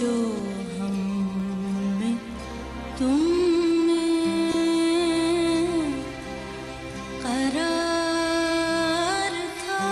जो हम में तुम में करार था।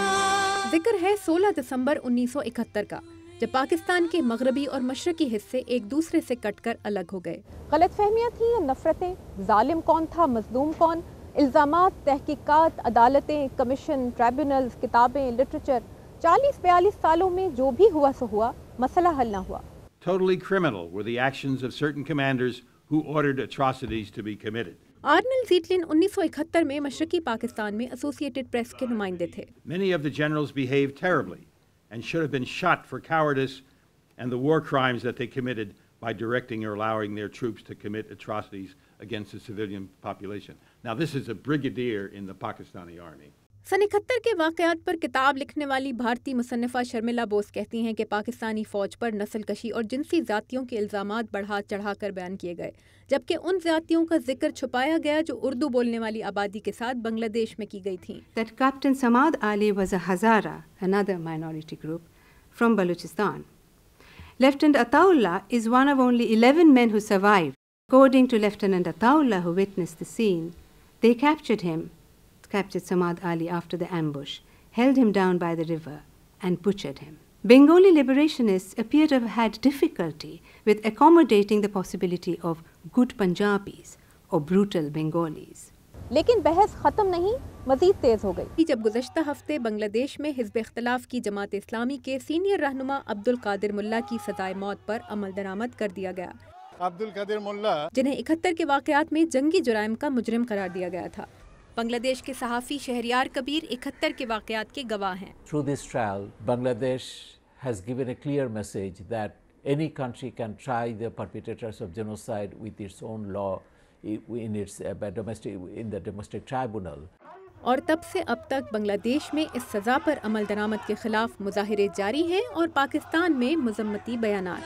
जिक्र है 16 दिसंबर 1971 का, जब पाकिस्तान के मगरबी और मशरकी हिस्से एक दूसरे से कटकर अलग हो गए। गलतफहमियाँ थी, नफरतें, जालिम कौन था, मजलूम कौन, इल्ज़ामात, तहकीकात, अदालतें, कमीशन, ट्राइब्यूनल्स, किताबें, लिटरेचर। 40-42 सालों में जो भी हुआ सो हुआ, मसला हल ना हुआ। Totally criminal were the actions of certain commanders who ordered atrocities to be committed. Arnold Zeitlin 1971 में मशरकी पाकिस्तान में एसोसिएटेड प्रेस के नुमाइंदे थे। Many of the generals behaved terribly and should have been shot for cowardice and the war crimes that they committed by directing or allowing their troops to commit atrocities against the civilian population. Now, this is a brigadier in the Pakistani army. सन 71 के वाक़यात पर किताब लिखने वाली भारतीय मुसन्निफ़ा शर्मिला बोस कहती हैं कि पाकिस्तानी फ़ौज पर नस्लकशी और जिनसी ज़्यादतियों के इल्ज़ामात बढ़ा चढ़ाकर बयान किए गए, जबकि उन ज़्यादतियों का जिक्र छुपाया गया जो उर्दू बोलने वाली आबादी के साथ बांग्लादेश में की गई थीं। That Captain Samad Ali was a Hazara, another minority group, from Balochistan. Lieutenant Ataullah is one of only 11 men who survived. According to Lieutenant Ataullah, who witnessed the scene, they captured Samad Ali after the ambush, held him down by the river and butchered him. Bengali liberationists appear to have had difficulty with accommodating the possibility of good Punjabis or brutal Bengalis. लेकिन बहस ख़त्म नहीं, मज़ीद तेज़ हो गई जब गुज़श्ता हफ्ते बांग्लादेश में हिज़्ब इख्तिलाफ की जमात इस्लामी के सीनियर रहनुमा अब्दुल कादिर मुल्ला की सज़ाए मौत पर अमल दरामद कर दिया गया। अब्दुल कादिर मुल्ला, जिन्हें 71 के वाक़यात में जंगी जुराइम का मुजरिम करार दिया गया था। बांग्लादेश के सहाफ़ी शहरियार कबीर 71 के वाक़यात के गवाह हैं। Through this trial, Bangladesh has given a clear message that any country can try the perpetrators of genocide with its own law in the domestic tribunal. और तब से अब तक बांग्लादेश में इस सज़ा पर अमल दरामद के खिलाफ मुज़ाहिरे जारी हैं और पाकिस्तान में मज़म्मती बयानात।